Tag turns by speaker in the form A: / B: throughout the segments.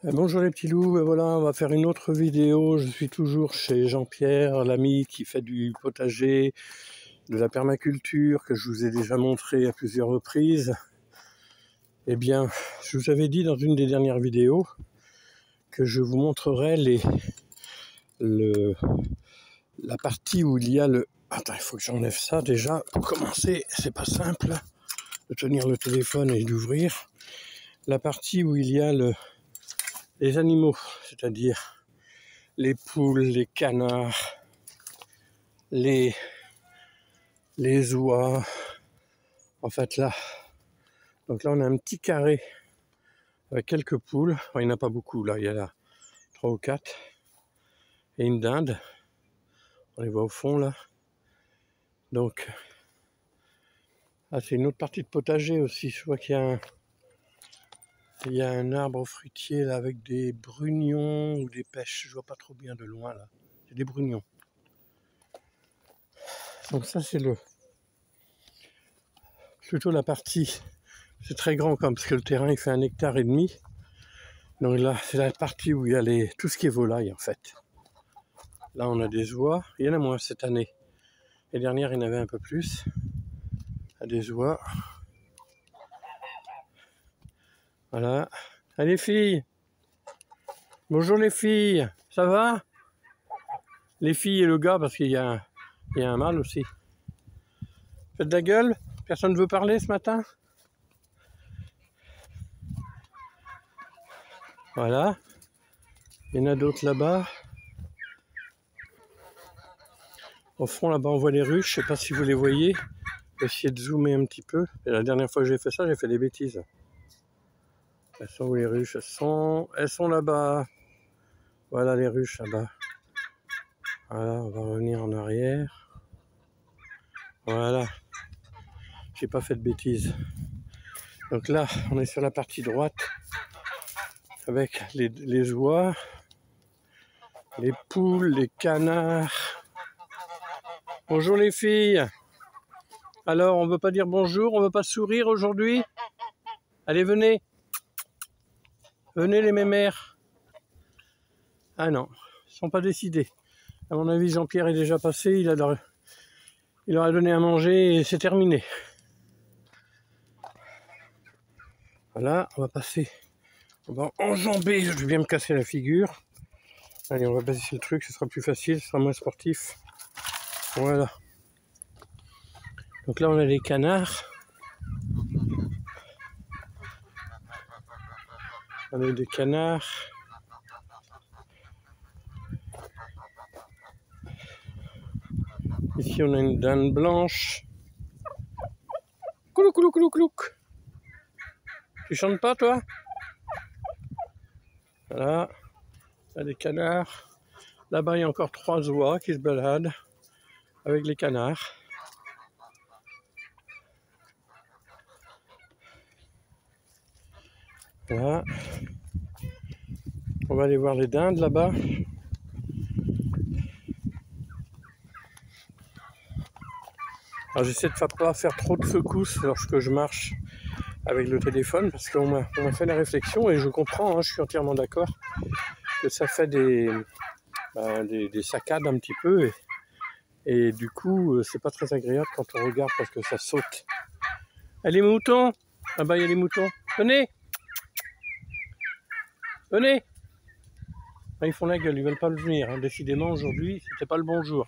A: Bonjour les petits loups, voilà, on va faire une autre vidéo. Je suis toujours chez Jean-Pierre, l'ami qui fait du potager, de la permaculture, que je vous ai déjà montré à plusieurs reprises. Eh bien, je vous avais dit dans une des dernières vidéos que je vous montrerai la partie où il y a le... Attends, il faut que j'enlève ça déjà. Pour commencer, c'est pas simple de tenir le téléphone et d'ouvrir. La partie où il y a les animaux, c'est-à-dire les poules, les canards, les oies, en fait là. Donc là on a un petit carré avec quelques poules. Enfin, il n'y en a pas beaucoup là, il y en a 3 ou 4. Et une dinde. On les voit au fond là. Donc, c'est une autre partie de potager aussi. Je vois qu'il y a un arbre fruitier là avec des brugnons ou des pêches. Je vois pas trop bien de loin là. C'est des brugnons. Donc ça c'est plutôt la partie. C'est très grand parce que le terrain il fait 1,5 hectare. Donc là c'est la partie où il y a tout ce qui est volaille en fait. Là on a des oies. Il y en a moins cette année. L'année dernière il y en avait un peu plus. Des oies. Voilà. Allez les filles. Bonjour les filles. Ça va? Les filles et le gars parce qu'il y a un mâle aussi. Faites de la gueule. Personne ne veut parler ce matin? Voilà. Il y en a d'autres là-bas. Au fond là-bas on voit les ruches. Je ne sais pas si vous les voyez. Je vais essayer de zoomer un petit peu. Et la dernière fois que j'ai fait ça, j'ai fait des bêtises. Elles sont où les ruches? Elles sont là-bas. Voilà les ruches là-bas. Voilà, on va revenir en arrière. Voilà. J'ai pas fait de bêtises. Donc là, on est sur la partie droite avec les oies, les poules, les canards. Bonjour les filles. Alors, on veut pas dire bonjour, on veut pas sourire aujourd'hui? Allez, venez. Venez les mémères. Ah non, ils sont pas décidés. À mon avis, Jean-Pierre est déjà passé, il leur a donné à manger et c'est terminé. Voilà, on va passer. On va enjamber, je vais bien me casser la figure. Allez, on va baisser le truc, ce sera plus facile, ce sera moins sportif. Voilà. Donc là, on a les canards. On a des canards. Ici, on a une dinde blanche. Coulouk, coulouk, coulouk, coulouk. Tu chantes pas, toi? Voilà. Là, des canards. Là-bas, il y a encore 3 oies qui se baladent avec les canards. Voilà. On va aller voir les dindes là-bas. Alors j'essaie de ne pas faire trop de secousses lorsque je marche avec le téléphone parce qu'on m'a fait la réflexion et je comprends, hein, je suis entièrement d'accord que ça fait des saccades un petit peu et du coup c'est pas très agréable quand on regarde parce que ça saute. Ah, les moutons! Ah bah il y a les moutons. Venez! Venez! Ah, ils font la gueule, ils veulent pas venir. Hein. Décidément aujourd'hui c'était pas le bon jour.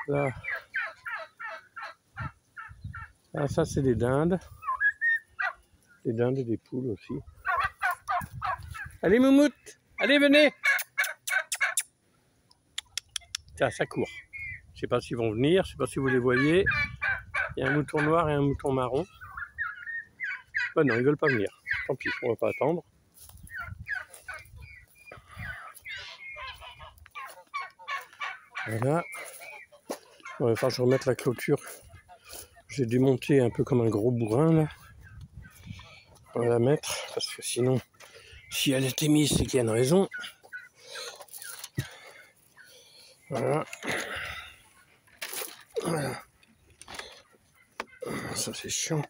A: Là. Ah, ça c'est des dindes. Des dindes et des poules aussi. Allez moumoute! Allez venez! Tiens, ça court. Je sais pas s'ils vont venir, je sais pas si vous les voyez. Il y a un mouton noir et un mouton marron. Ben non, ils veulent pas venir. Tant pis, on va pas attendre. Voilà. Il va falloir que je remette la clôture. J'ai démonté un peu comme un gros bourrin là. On va la mettre parce que sinon, si elle était mise, c'est qu'il y a une raison. Voilà. Voilà. Ça c'est chiant.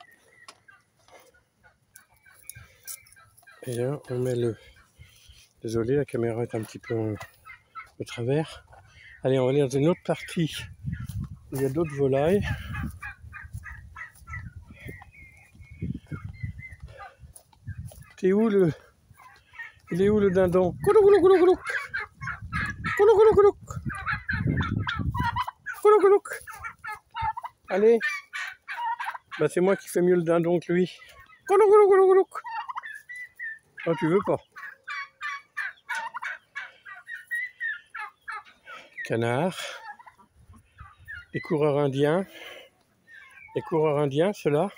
A: Et là, on met le... Désolé, la caméra est un petit peu au travers. Allez, on va aller dans une autre partie où il y a d'autres volailles. T'es où le... Il est où le dindon? Coulouc, coulouc, coulouc, coulouc. Coulouc, coulouc, coulouc. Coulouc, coulouc. Allez. Bah c'est moi qui fais mieux le dindon que lui. Coulouc, coulouc, coulouc, coulouc. Oh, tu veux pas? Canard. Les coureurs indiens. Les coureurs indiens, ceux-là.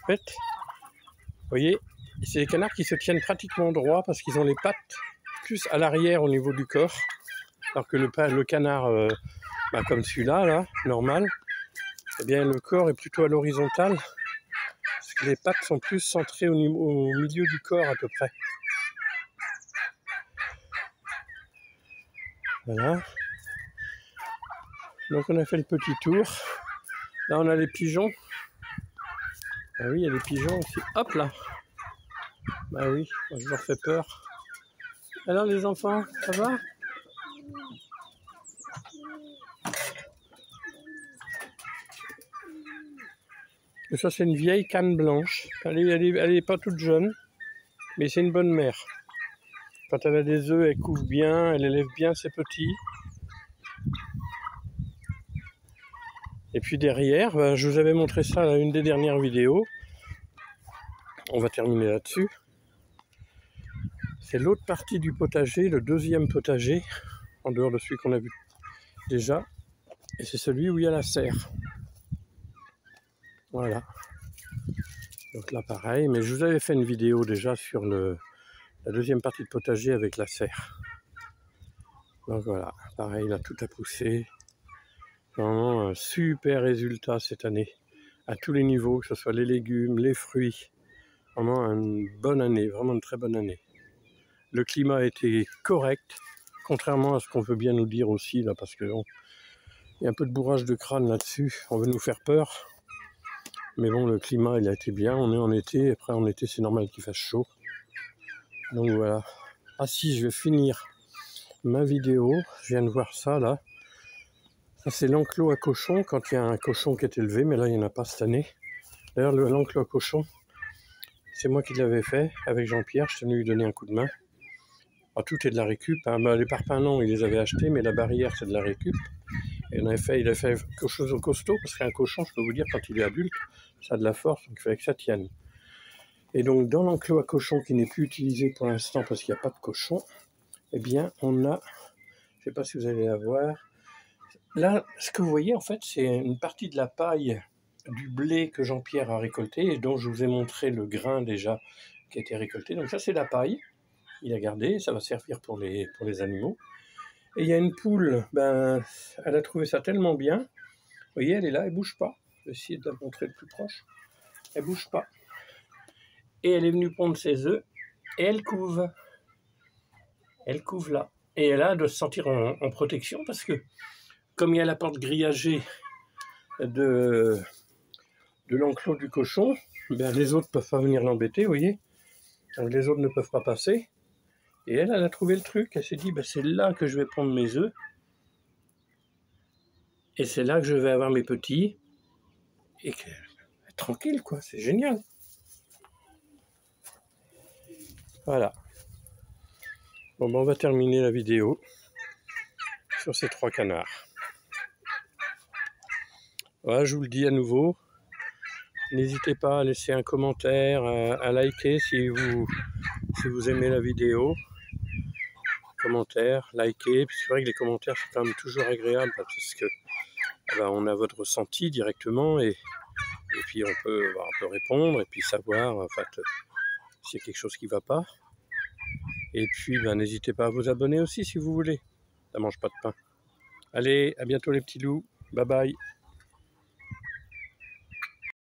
A: En fait, vous voyez, c'est des canards qui se tiennent pratiquement droit parce qu'ils ont les pattes plus à l'arrière au niveau du corps. Alors que le canard, comme celui-là, là, normal, eh bien le corps est plutôt à l'horizontale. Parce que les pattes sont plus centrées au milieu du corps à peu près. Voilà. Donc on a fait le petit tour. Là on a les pigeons. Ah oui, il y a des pigeons aussi. Hop là. Bah oui, je leur fais peur. Alors les enfants, ça va? Et ça c'est une vieille canne blanche. Elle est pas toute jeune, mais c'est une bonne mère. Quand elle a des œufs, elle couve bien, elle élève bien ses petits. Et puis derrière, je vous avais montré ça à une des dernières vidéos. On va terminer là-dessus. C'est l'autre partie du potager, le deuxième potager, en dehors de celui qu'on a vu déjà. Et c'est celui où il y a la serre. Voilà. Donc là pareil, mais je vous avais fait une vidéo déjà sur la deuxième partie de potager avec la serre. Donc voilà, pareil, là tout a poussé. Vraiment un super résultat cette année, à tous les niveaux, que ce soit les légumes, les fruits. Vraiment une bonne année, vraiment une très bonne année. Le climat a été correct, contrairement à ce qu'on veut bien nous dire aussi, là, parce que bon, il y a un peu de bourrage de crâne là-dessus, on veut nous faire peur. Mais bon, le climat, il a été bien, on est en été, après en été, c'est normal qu'il fasse chaud. Donc voilà. Ah si, je vais finir ma vidéo, je viens de voir ça, là. Ça, c'est l'enclos à cochons, quand il y a un cochon qui est élevé, mais là, il n'y en a pas cette année. D'ailleurs, l'enclos à cochons, c'est moi qui l'avais fait, avec Jean-Pierre, je tenais à lui donner un coup de main. Alors, tout est de la récup, hein. Les parpaings, non, il les avait achetés, mais la barrière, c'est de la récup. Et il a fait quelque chose de costaud, parce qu'un cochon, je peux vous dire, quand il est adulte, ça a de la force, donc il fallait que ça tienne. Et donc, dans l'enclos à cochons, qui n'est plus utilisé pour l'instant, parce qu'il n'y a pas de cochon, eh bien, on a, je ne sais pas si vous allez la voir, là, ce que vous voyez, en fait, c'est une partie de la paille du blé que Jean-Pierre a récolté, et dont je vous ai montré le grain déjà qui a été récolté. Donc ça, c'est la paille, il a gardé, ça va servir pour les animaux. Et il y a une poule, elle a trouvé ça tellement bien. Vous voyez, elle est là, elle ne bouge pas. Je vais essayer de la montrer le plus proche. Elle ne bouge pas. Et elle est venue pondre ses œufs, et elle couve. Elle couve là. Et elle a de se sentir en protection, parce que comme il y a la porte grillagée de l'enclos du cochon, les autres ne peuvent pas venir l'embêter, vous voyez. Donc les autres ne peuvent pas passer. Et elle a trouvé le truc, elle s'est dit, c'est là que je vais prendre mes œufs. Et c'est là que je vais avoir mes petits. Et tranquille, quoi, c'est génial. Voilà. Bon, on va terminer la vidéo sur ces 3 canards. Voilà, je vous le dis à nouveau. N'hésitez pas à laisser un commentaire, à liker si vous aimez la vidéo. Commentaires, liker. C'est vrai que les commentaires, c'est quand même toujours agréable parce que on a votre ressenti directement et puis on peut répondre et puis savoir en fait s'il y a quelque chose qui ne va pas. Et puis n'hésitez pas à vous abonner aussi si vous voulez. Ça mange pas de pain. Allez, à bientôt les petits loups. Bye bye.